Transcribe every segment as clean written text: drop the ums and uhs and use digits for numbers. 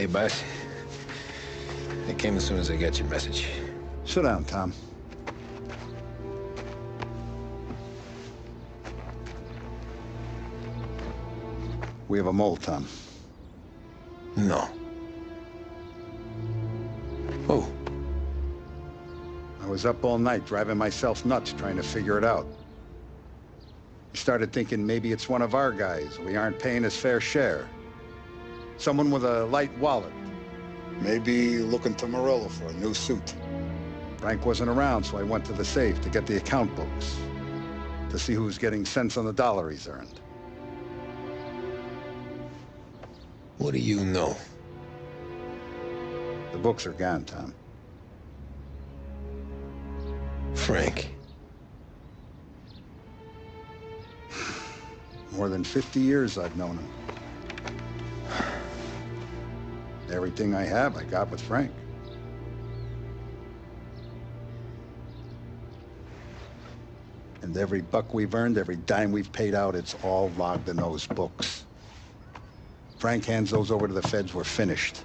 Hey, boss. I came as soon as I got your message. Sit down, Tom. We have a mole, Tom. No. Oh. I was up all night driving myself nuts trying to figure it out. I started thinking maybe it's one of our guys. We aren't paying his fair share. Someone with a light wallet. Maybe looking to Morello for a new suit. Frank wasn't around, so I went to the safe to get the account books. To see who's getting cents on the dollar he's earned. What do you know? The books are gone, Tom. Frank. More than 50 years I've known him. Everything I have, I got with Frank. And every buck we've earned, every dime we've paid out, it's all logged in those books. Frank hands those over to the feds, we're finished.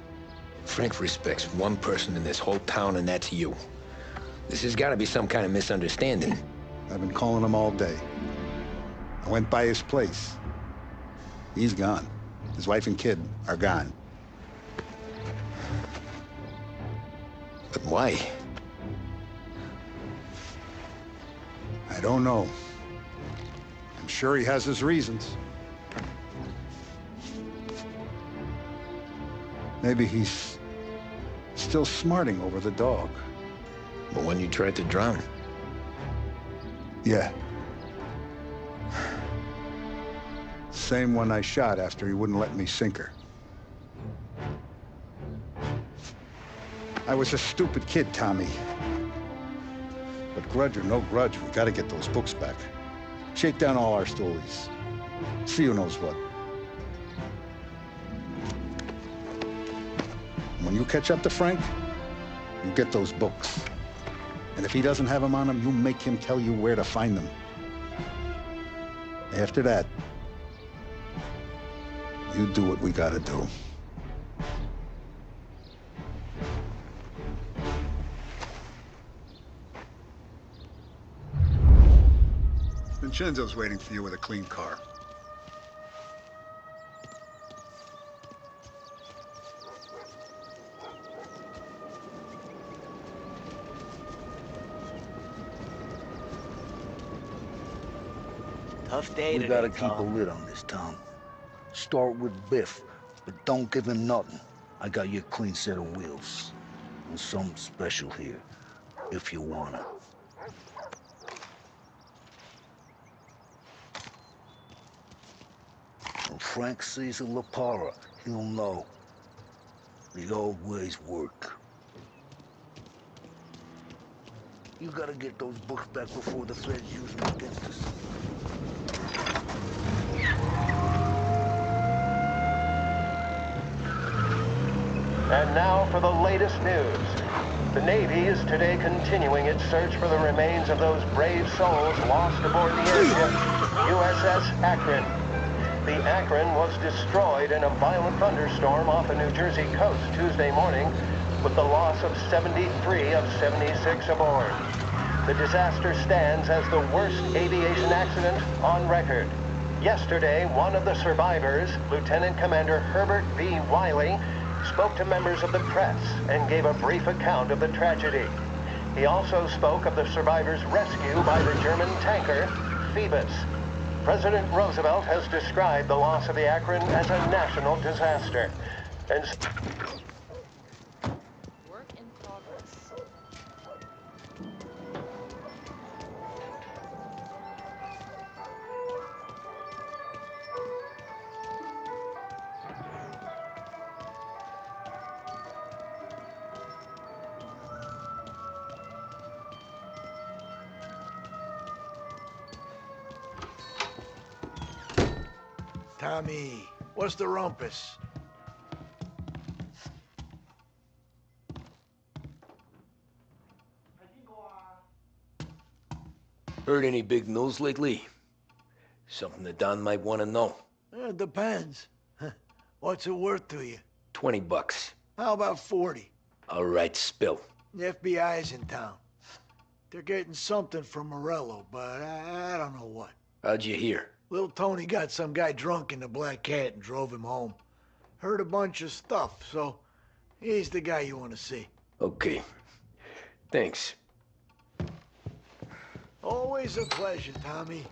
Frank respects one person in this whole town, and that's you. This has got to be some kind of misunderstanding. I've been calling him all day. I went by his place. He's gone. His wife and kid are gone. But why? I don't know. I'm sure he has his reasons. Maybe he's still smarting over the dog. The one you tried to drown? Yeah. Same one I shot after he wouldn't let me sink her. I was a stupid kid, Tommy. But grudge or no grudge, we gotta get those books back. Shake down all our stories. See who knows what. When you catch up to Frank, you get those books. And if he doesn't have them on him, you make him tell you where to find them. After that, you do what we gotta do. Vincenzo's waiting for you with a clean car. Tough day We today, gotta keep a Tom. lid on this, Tom. Start with Biff, but don't give him nothing. I got you a clean set of wheels. And something special here, if you wanna. When Frank sees a La Parra, he'll know. The old ways work. You gotta get those books back before the feds use them against us. And now for the latest news. The Navy is today continuing its search for the remains of those brave souls lost aboard the airship USS Akron. The Akron was destroyed in a violent thunderstorm off the New Jersey coast Tuesday morning, with the loss of 73 of 76 aboard. The disaster stands as the worst aviation accident on record. Yesterday, one of the survivors, Lieutenant Commander Herbert V. Wiley, spoke to members of the press and gave a brief account of the tragedy. He also spoke of the survivors' rescue by the German tanker, Phoebus. President Roosevelt has described the loss of the Akron as a national disaster. And Work in progress. Tommy, what's the rumpus? Heard any big news lately? Something that Don might want to know. It depends. What's it worth to you? $20. How about 40? All right, spill. The FBI's in town. They're getting something from Morello, but I don't know what. How'd you hear? Little Tony got some guy drunk in the Black Cat and drove him home. Heard a bunch of stuff, so he's the guy you want to see. Okay. Thanks. Always a pleasure, Tommy.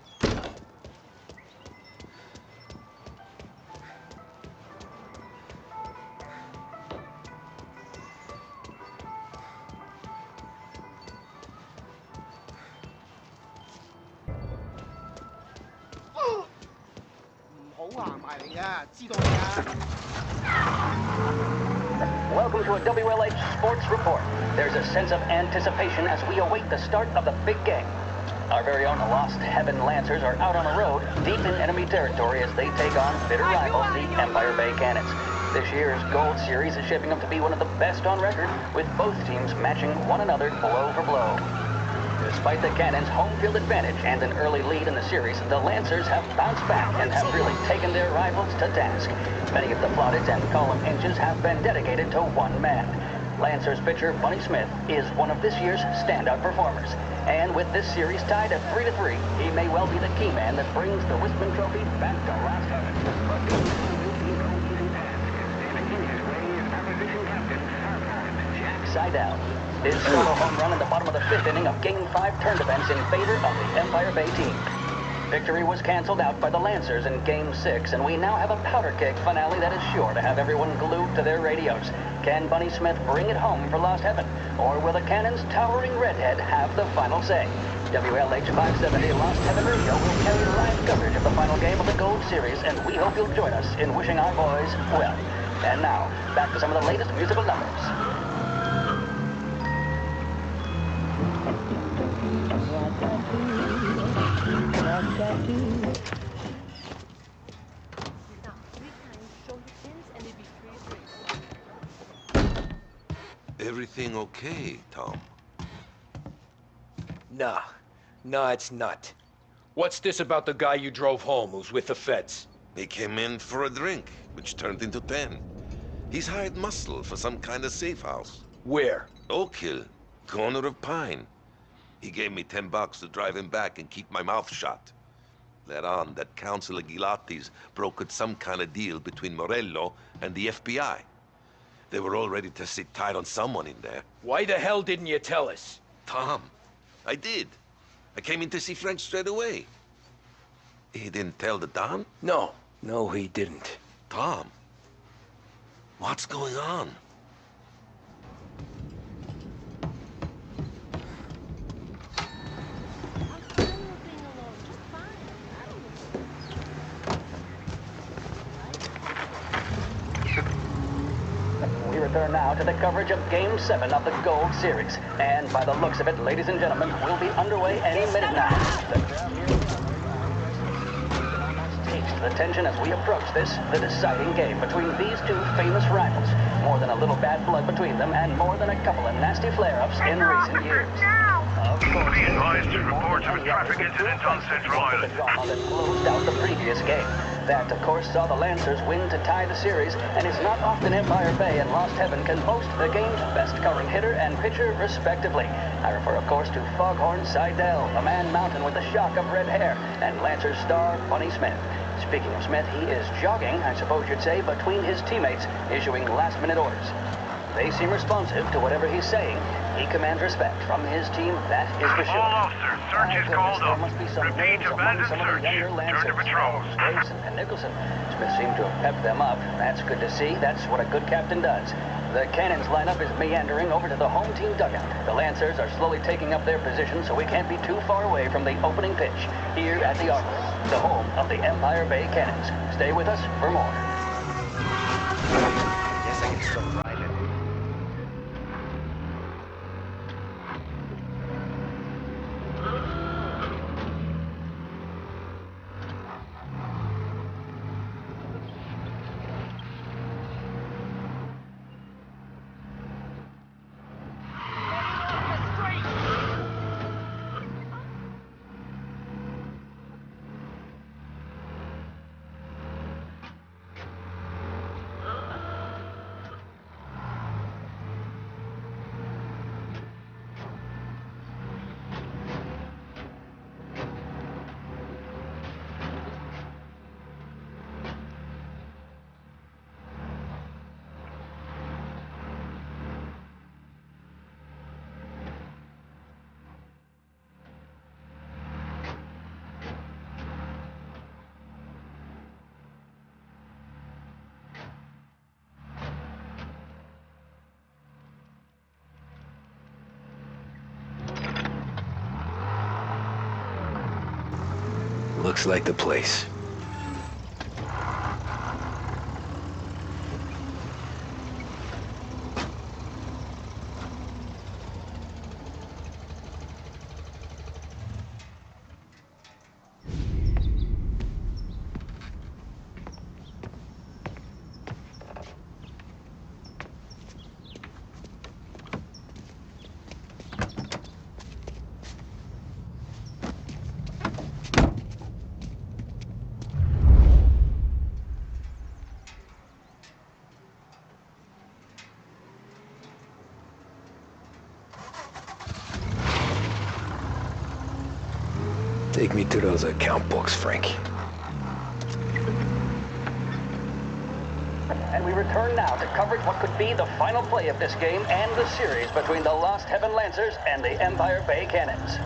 Welcome to a WLH Sports Report. There's a sense of anticipation as we await the start of the big game. Our very own Lost Heaven Lancers are out on the road, deep in enemy territory as they take on bitter rivals, the Empire Bay Cannons. This year's Gold Series is shaping up to be one of the best on record, with both teams matching one another blow for blow. Despite the Cannons' home field advantage and an early lead in the series, the Lancers have bounced back and have really taken their rivals to task. Many of the plaudits and column inches have been dedicated to one man. Lancers pitcher Bunny Smith is one of this year's standout performers. And with this series tied at 3-3, he may well be the key man that brings the Wispman Trophy back to Lost Heaven. But this will be no easy task. Standing in his way is opposition captain, Jack Seidel. His solo home run in the bottom of the fifth inning of Game 5 turned events in favor of the Empire Bay team. Victory was canceled out by the Lancers in Game 6, and we now have a powder keg finale that is sure to have everyone glued to their radios. Can Bunny Smith bring it home for Lost Heaven, or will the Cannons' towering redhead have the final say? WLH 570 Lost Heaven Radio will carry live coverage of the final game of the Gold Series, and we hope you'll join us in wishing our boys well. And now, back to some of the latest musical numbers. Everything okay, Tom? Nah, it's not. What's this about the guy you drove home who's with the feds? He came in for a drink, which turned into 10. He's hired muscle for some kind of safe house. Where? Oak Hill, corner of Pine. He gave me $10 to drive him back and keep my mouth shut. Let on that Councilor Gilatti's brokered some kind of deal between Morello and the FBI. They were all ready to sit tight on someone in there. Why the hell didn't you tell us? Tom, I did. I came in to see Frank straight away. He didn't tell the Don? No, he didn't. Tom, what's going on? We return now to the coverage of Game 7 of the Gold Series. And by the looks of it, ladies and gentlemen, we'll be underway any minute now. The crowd here taste the tension as we approach the deciding game between these two famous rivals. More than a little bad blood between them, and more than a couple of nasty flare-ups in recent years. Of course, Be advised to reports of a traffic incident on Central Island. The drama that closed out the previous game. That, of course, saw the Lancers win to tie the series, and it's not often Empire Bay and Lost Heaven can boast the game's best current hitter and pitcher, respectively. I refer, of course, to Foghorn Seidel, a man mountain with a shock of red hair, and Lancers star Bunny Smith. Speaking of Smith, he is jogging, I suppose you'd say, between his teammates, issuing last-minute orders. They seem responsive to whatever he's saying. He commands respect from his team, that is for sure. All officers, search is called There up. must be some Repeat, nerves among abandoned some of the search. younger Turn Lancers. to patrols. Grayson and Nicholson. Smith seemed to have pepped them up. That's good to see. That's what a good captain does. The Cannons lineup is meandering over to the home team dugout. The Lancers are slowly taking up their position, so we can't be too far away from the opening pitch here at the Armory, the home of the Empire Bay Cannons. Stay with us for more. Guess I can start driving. Looks like the place. Take me to those account books, Frank. And we return now to coverage what could be the final play of this game and the series between the Lost Heaven Lancers and the Empire Bay Cannons.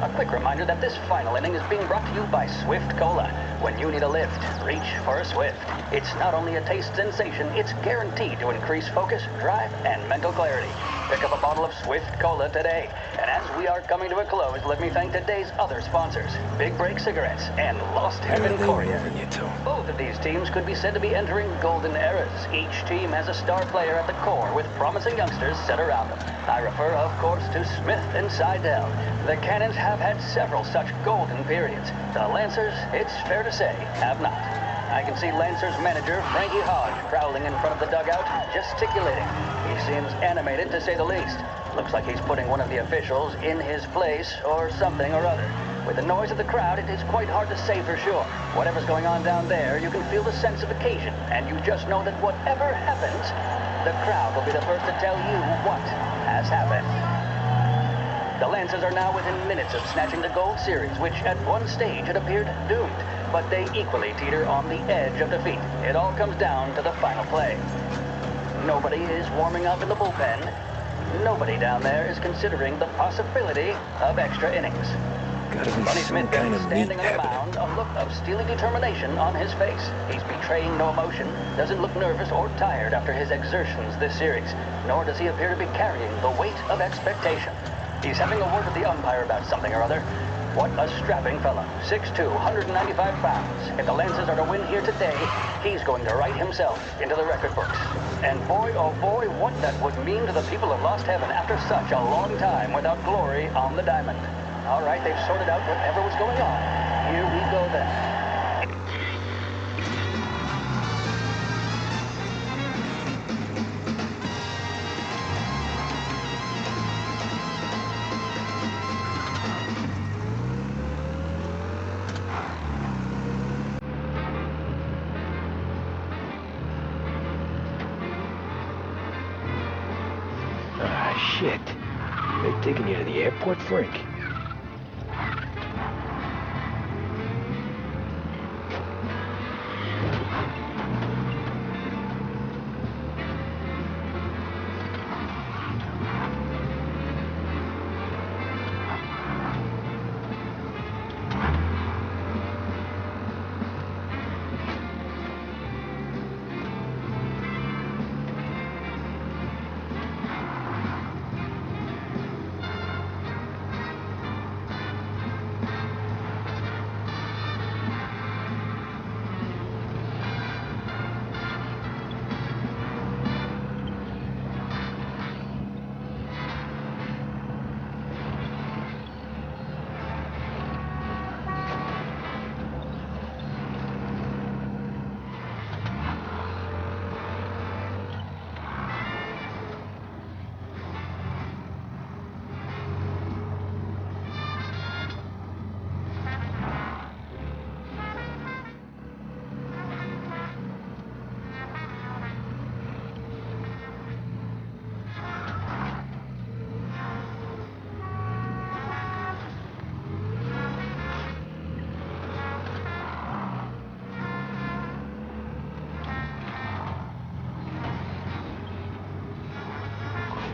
A quick reminder that this final inning is being brought to you by Swift Cola. When you need a lift, reach for a Swift. It's not only a taste sensation, it's guaranteed to increase focus, drive, and mental clarity. Pick up a bottle of Swift Cola today. And as we are coming to a close, let me thank today's other sponsors, Big Break Cigarettes and Lost Heaven Courier. Both of these teams could be said to be entering golden eras. Each team has a star player at the core with promising youngsters set around them. I refer, of course, to Smith and Seidel. The Cannons have had several such golden periods. The Lancers, it's fair to say, have not. I can see Lancers manager Frankie Hodge prowling in front of the dugout, gesticulating. He seems animated, to say the least. Looks like he's putting one of the officials in his place or something or other. With the noise of the crowd, it is quite hard to say for sure. Whatever's going on down there, you can feel the sense of occasion, and you just know that whatever happens, the crowd will be the first to tell you what has happened. The Lancers are now within minutes of snatching the Gold Series, which at one stage had appeared doomed, but they equally teeter on the edge of defeat. It all comes down to the final play. Nobody is warming up in the bullpen. Nobody down there is considering the possibility of extra innings. Gotta be Bunny some Smith kind is of meat standing on the happening. mound, a look of steely determination on his face. He's betraying no emotion, doesn't look nervous or tired after his exertions this series, nor does he appear to be carrying the weight of expectation. He's having a word with the umpire about something or other. What a strapping fella. 6'2", 195 pounds. If the Lancers are to win here today, he's going to write himself into the record books. And boy, oh boy, what that would mean to the people of Lost Heaven after such a long time without glory on the diamond. All right, they've sorted out whatever was going on. Here we go then. Ah, shit. They're taking you to the airport, Frank?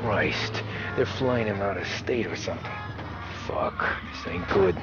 Christ, they're flying him out of state or something. Fuck, this ain't good.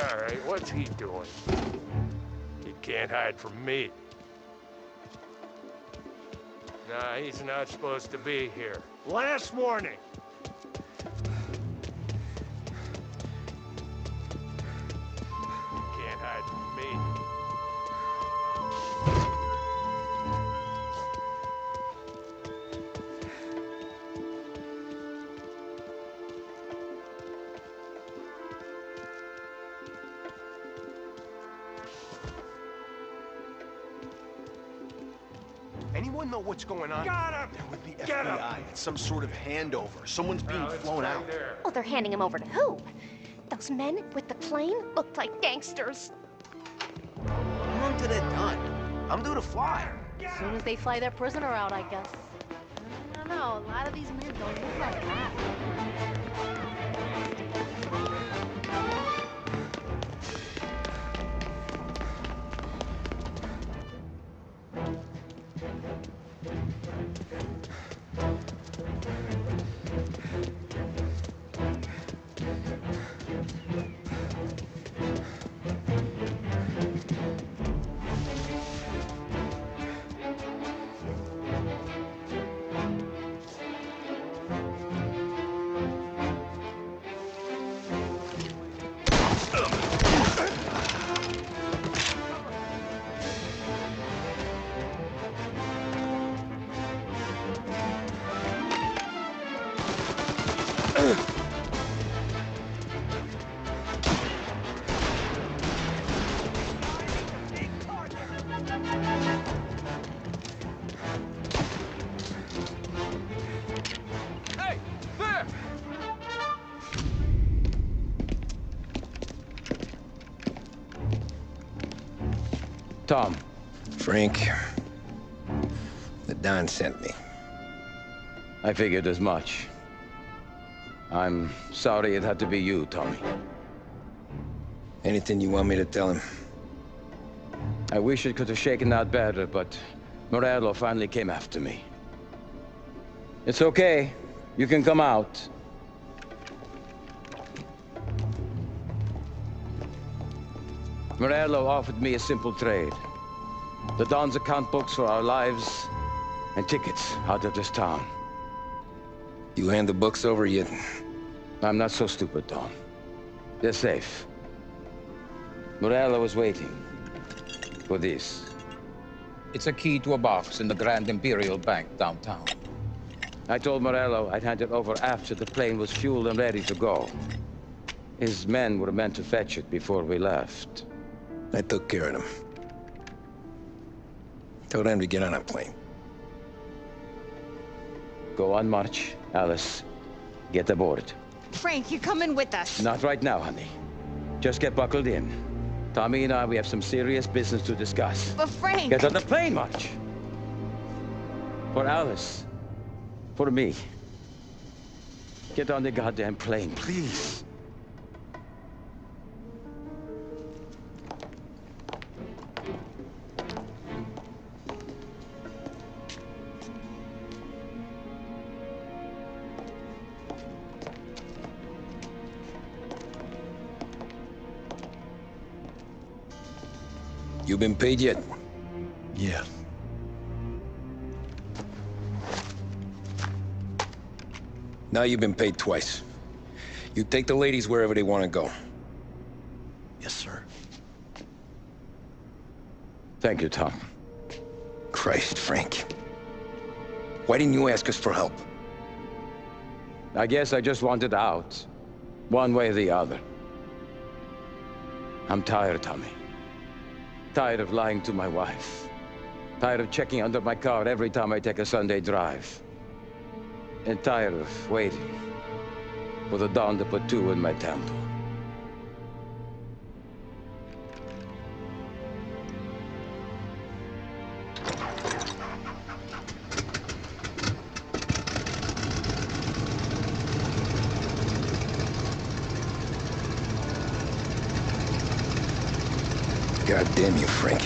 All right, what's he doing? He can't hide from me. Nah, he's not supposed to be here. Last warning! He can't hide from me. Anyone know what's going on? Got him! They're with the Get him! FBI. It's some sort of handover. Someone's being It's flown right out. there. Oh, they're handing him over to who? Those men with the plane looked like gangsters. How long till they're done? I'm due to fly. As soon as they fly their prisoner out, I guess. I don't know, a lot of these men don't look like that. Hey! There! Tom. Frank. The Don sent me. I figured as much. I'm sorry it had to be you, Tommy. Anything you want me to tell him? I wish it could have shaken out better, but Morello finally came after me. It's okay. You can come out. Morello offered me a simple trade. The Don's account books for our lives and tickets out of this town. You hand the books over yet? I'm not so stupid, Don. They're safe. Morello was waiting for this. It's a key to a box in the Grand Imperial Bank downtown. I told Morello I'd hand it over after the plane was fueled and ready to go. His men were meant to fetch it before we left. I took care of them. Told them to get on a plane. Go on, March. Alice, get aboard. Frank, you're coming with us. Not right now, honey. Just get buckled in. Tommy and I, we have some serious business to discuss. But Frank... Get on the plane, March. For Alice. For me. Get on the goddamn plane, please. You been paid yet? Yeah. Now you've been paid twice. You take the ladies wherever they want to go. Yes, sir. Thank you, Tom. Christ, Frank. Why didn't you ask us for help? I guess I just wanted out. One way or the other. I'm tired, Tommy. Tired of lying to my wife. Tired of checking under my car every time I take a Sunday drive. And tired of waiting for the dawn to put two in my temple. God damn you, Frank.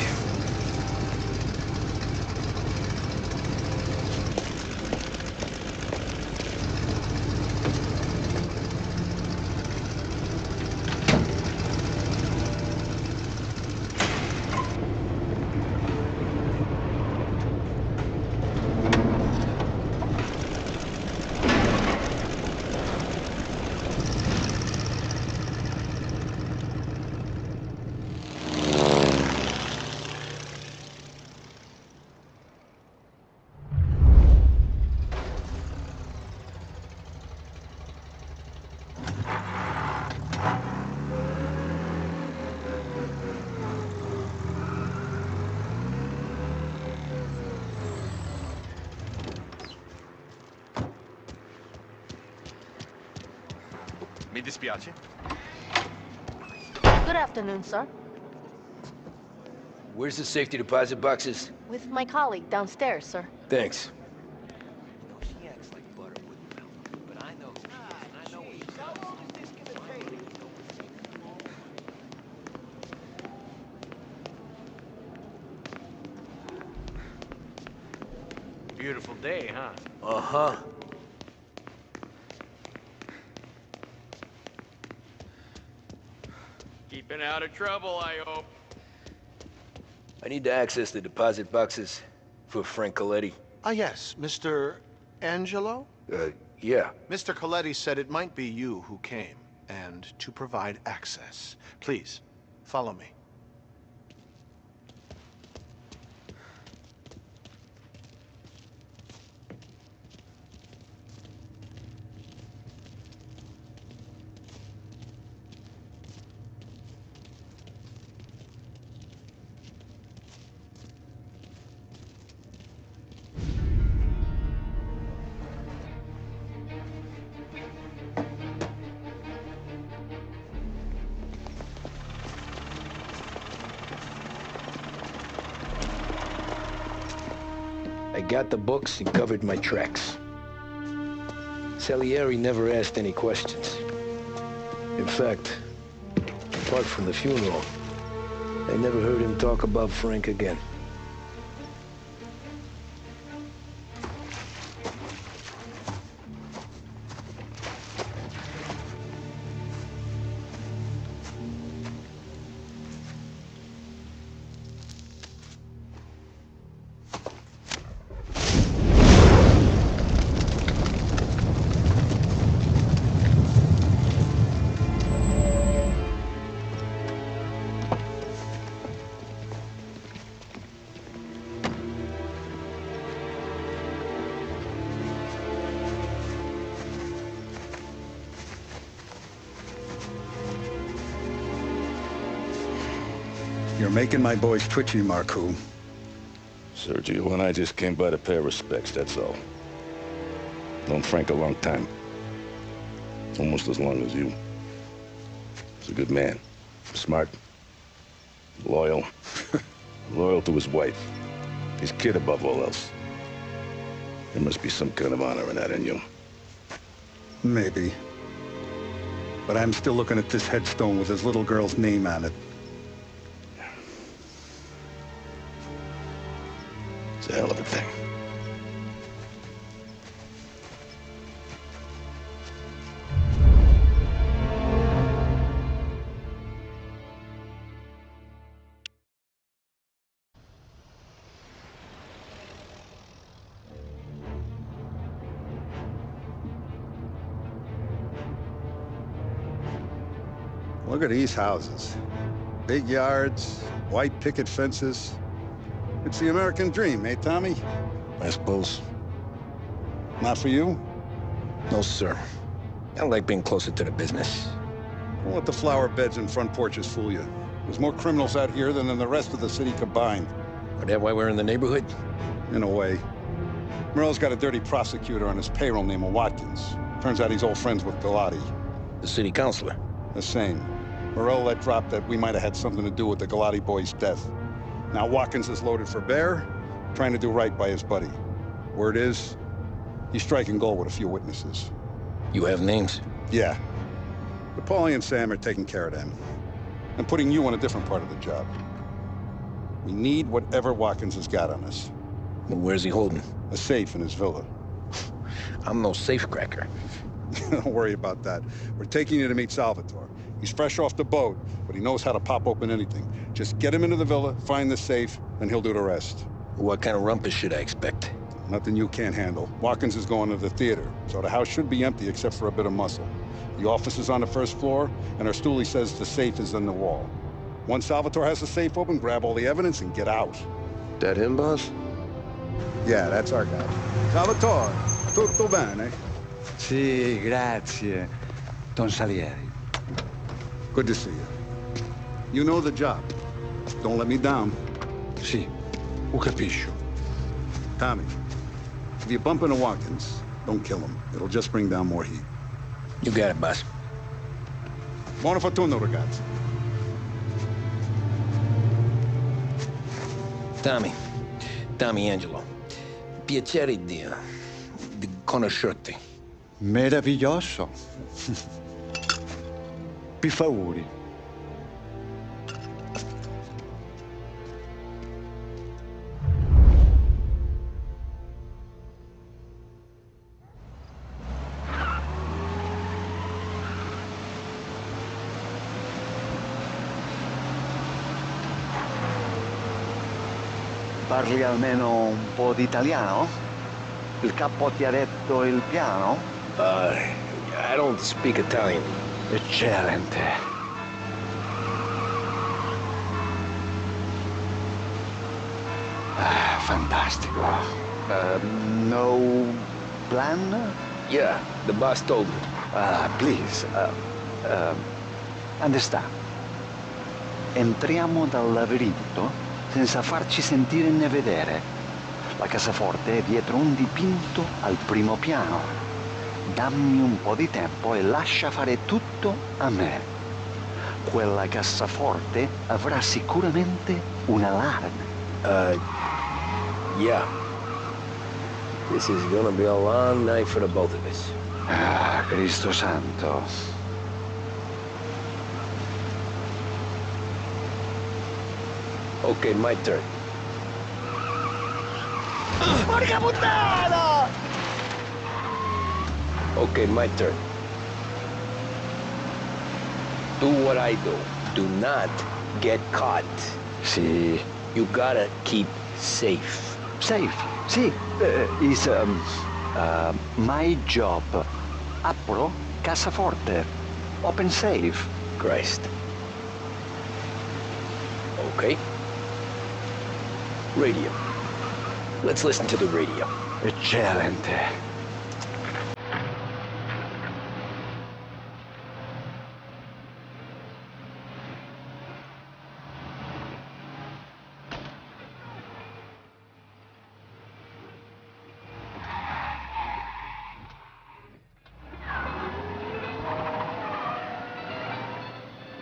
Mi dispiace. Good afternoon, sir. Where's the safety deposit boxes? With my colleague downstairs, sir. Thanks. Beautiful day, huh? Uh-huh. Keeping out of trouble, I hope. I need to access the deposit boxes for Frank Coletti. Ah, yes, Mr. Angelo? Yeah. Mr. Coletti said it might be you who came, and to provide access. Please, follow me. I got the books and covered my tracks. Salieri never asked any questions. In fact, apart from the funeral, I never heard him talk about Frank again. You're making my boys twitchy, Marcoux. Sergio and I just came by to pay respects, that's all. Known Frank a long time. Almost as long as you. He's a good man. Smart. Loyal. Loyal to his wife. His kid above all else. There must be some kind of honor in that in you. Maybe. But I'm still looking at this headstone with his little girl's name on it. It's a hell of a thing. Look at these houses. Big yards, white picket fences. It's the American dream, eh, Tommy? I suppose. Not for you? No, sir. I like being closer to the business. Don't let the flower beds and front porches fool you. There's more criminals out here than in the rest of the city combined. Is that why we're in the neighborhood? In a way. Morell's got a dirty prosecutor on his payroll named Watkins. Turns out he's old friends with Galati. The city councilor? The same. Morell let drop that we might have had something to do with the Galati boy's death. Now Watkins is loaded for bear, trying to do right by his buddy. Word is, he's striking gold with a few witnesses. You have names? Yeah. But Paulie and Sam are taking care of them. I'm putting you on a different part of the job. We need whatever Watkins has got on us. Well, where's he holding? A safe in his villa. I'm no safecracker. Don't worry about that. We're taking you to meet Salvatore. He's fresh off the boat, but he knows how to pop open anything. Just get him into the villa, find the safe, and he'll do the rest. What kind of rumpus should I expect? Nothing you can't handle. Watkins is going to the theater, so the house should be empty except for a bit of muscle. The office is on the first floor, and our stoolie says the safe is in the wall. Once Salvatore has the safe open, grab all the evidence and get out. That him, boss? Yeah, that's our guy. Salvatore, tutto bene? Sì, grazie, Don Salieri. Good to see you. You know the job. Don't let me down. Sì, ho capisco. Tommy, if you bump into Watkins, don't kill him. It'll just bring down more heat. You got it, boss. Buona fortuna, ragazzi. Tommy Angelo. Piacere di conoscerti. Meraviglioso. Pi favori. Parli almeno un po' di italiano? Il capo ti ha detto il piano? I don't speak Italian. Eccellente. Fantastico. No plan? Yeah, the boss told me. Please. Understand. Entriamo dal labirinto senza farci sentire né vedere. La cassaforte è dietro un dipinto al primo piano. Dammi un po' di tempo e lascia fare tutto a me. Quella cassaforte avrà sicuramente un allarme. Yeah. This is gonna be a long night for the both of us. Cristo santo. Okay, my turn. Porca puttana! Okay, my turn. Do what I do. Do not get caught. Sì. You gotta keep safe. Safe? Sì. Is my job. Apro cassaforte. Open safe. Christ. Okay. Radio. Let's listen to the radio. Eccellente.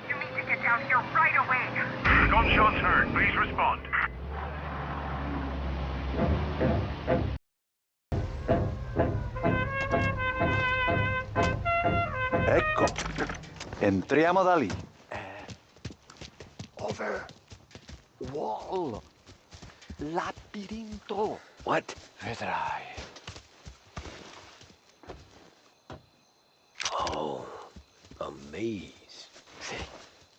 You need to get down here right away. Gunshots heard. Please respond. Ecco. Entriamo da lì. Over. Wall. Labirinto. What? Vedrai. Oh, a maze. Sì,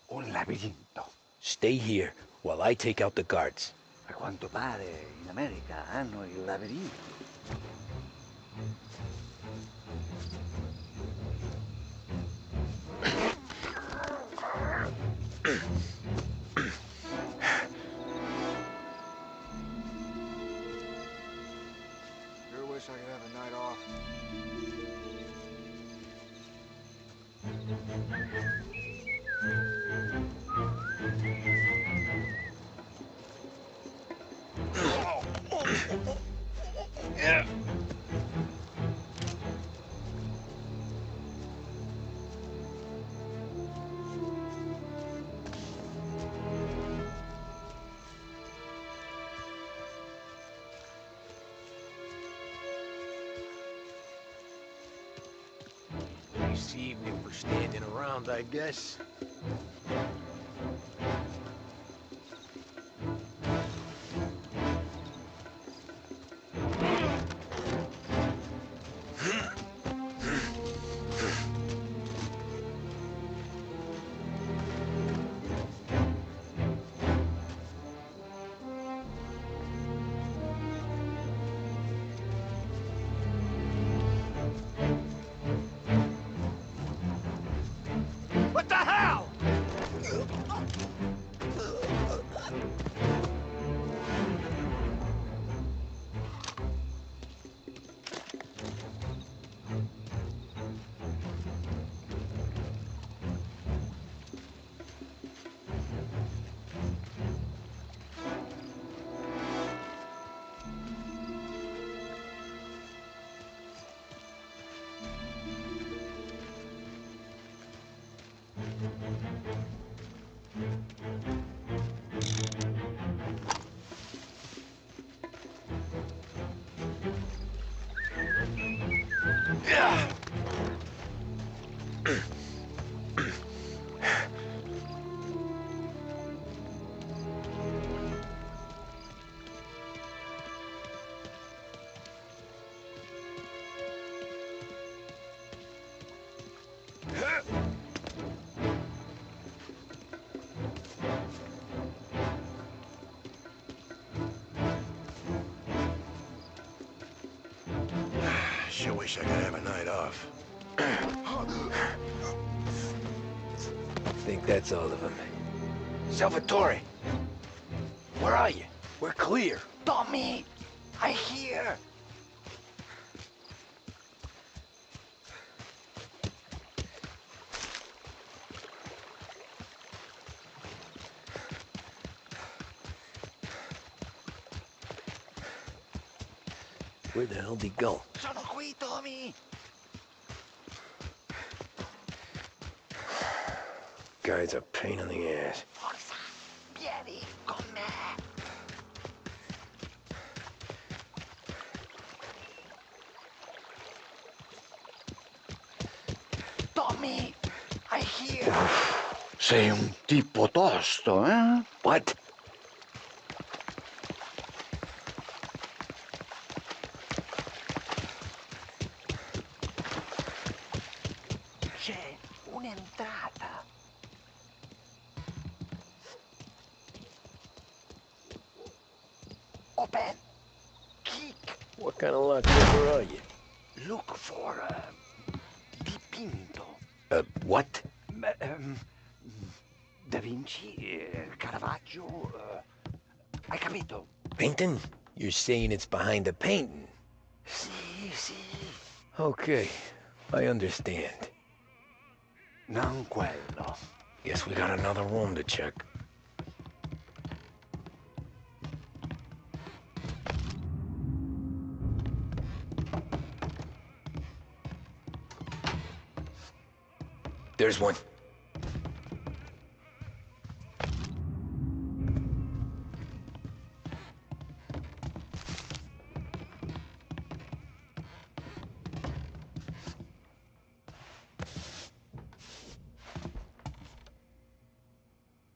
un labirinto. Stay here while I take out the guards. A quanto pare in America hanno il labirinto. Sure wish I could have a night off. Yeah. Nice evening for standing around, I guess. What the hell? Sure wish I could have a night off. Think that's all of them. Salvatore! Where are you? We're clear. Tommy, I hear. Where the hell did he go? Sono qui, Tommy. Guy's a pain in the ass. Forza, vieni con me. Tommy, I hear. Sei un tipo tosto, eh? What? C'è un'entrata. Open. Kick. What kind of luck ever are you? Look for dipinto. What? Da Vinci, Caravaggio. Hai capito? Painting? You're saying it's behind the painting? Sì, sì. Okay, I understand. Non quello. Guess we got another room to check. There's one.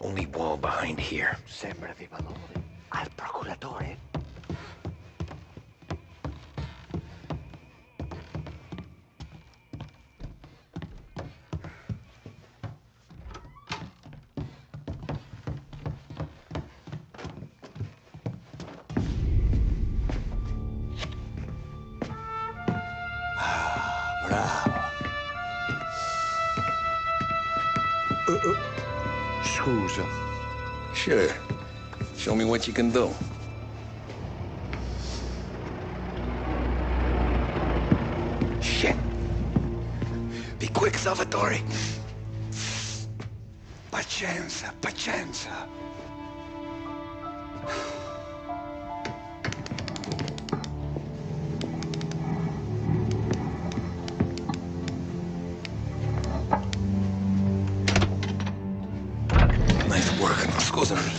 Only wall behind here. Sembra di valore. Al procuratore? Scusa. Sure. Show me what you can do. Shit. Be quick, Salvatore. Pazienza, pazienza. Nice work. Scusami.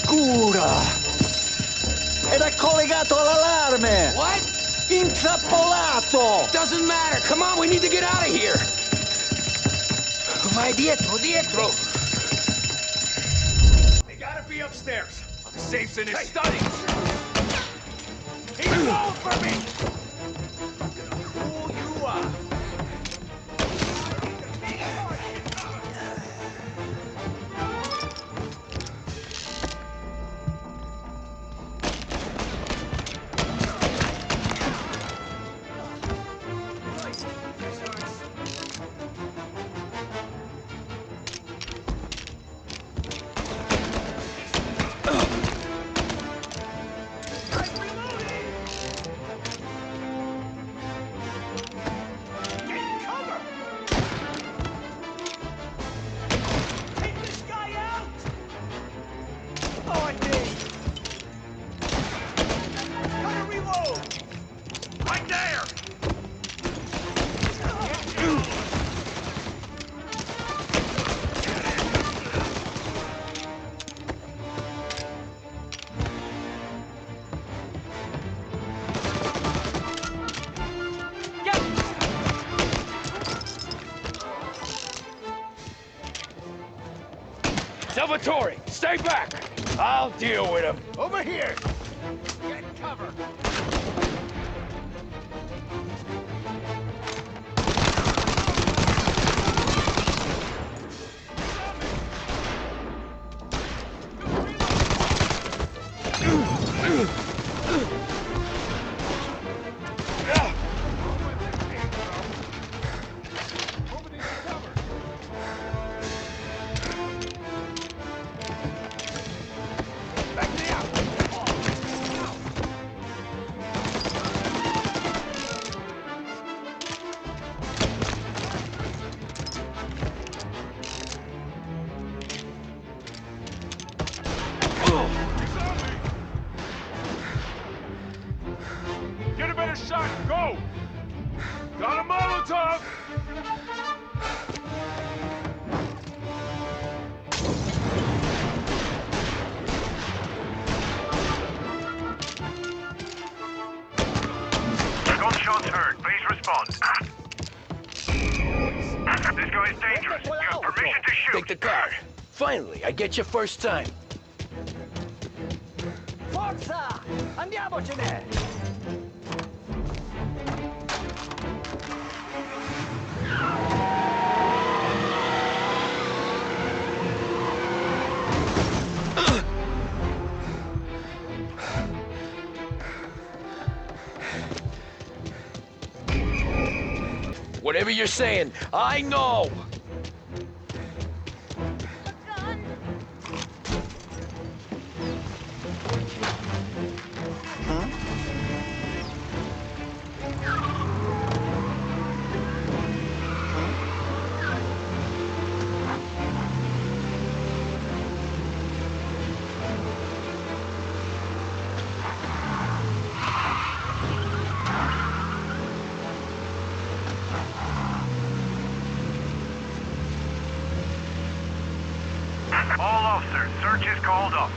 Cura! Era collegato all'allarme! What? Intrappolato! Doesn't matter. Come on, we need to get out of here. Vai dietro, dietro. They gotta be upstairs. The safe's in his study. He's going for me! I'm gonna cool you off. Salvatore, stay back! I'll deal with him. Over here! Get cover! Get a better shot, go! Got a Molotov! Gunshots heard. Please respond. This guy is dangerous. You have permission to shoot. Take the car. Finally, I get you first time. Forza! Andiamocene! Whatever you're saying, I know! All officers, search is called off.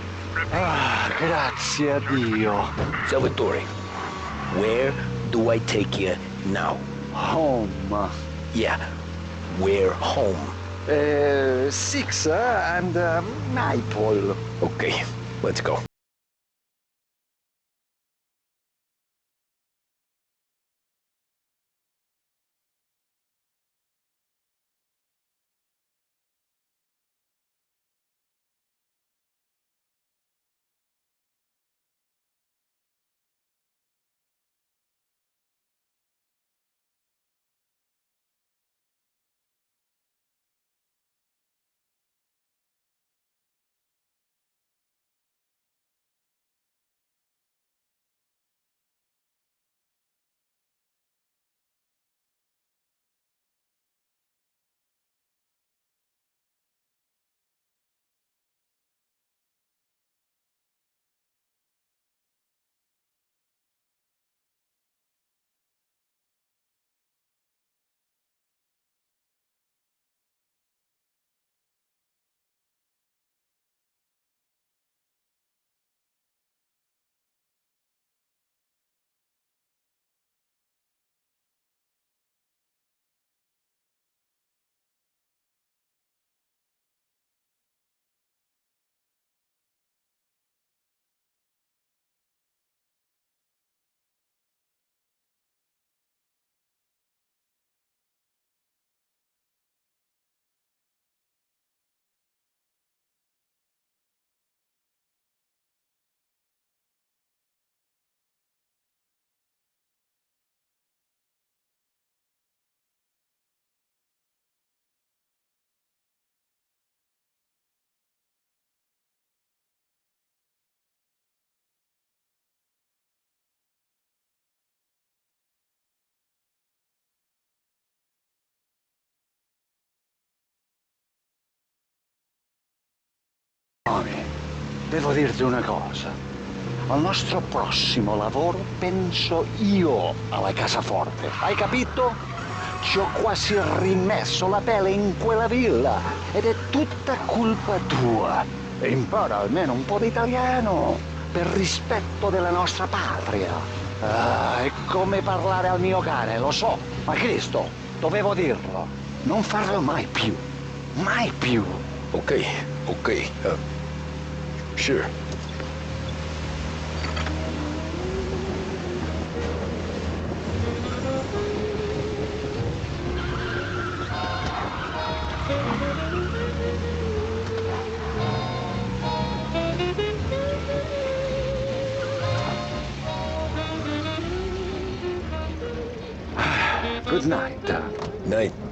Ah, grazie a Dio. Salvatore, where do I take you now? Home. Yeah, where home? Six and Maple. Okay, let's go. Devo dirti una cosa. Al nostro prossimo lavoro penso io alla cassaforte. Hai capito? Ci ho quasi rimesso la pelle in quella villa ed è tutta colpa tua. E impara almeno un po' di italiano per rispetto della nostra patria. Ah, è come parlare al mio cane, lo so, ma Cristo, dovevo dirlo. Non farlo mai più. Mai più. Ok, Okay, sure. Good night. Night.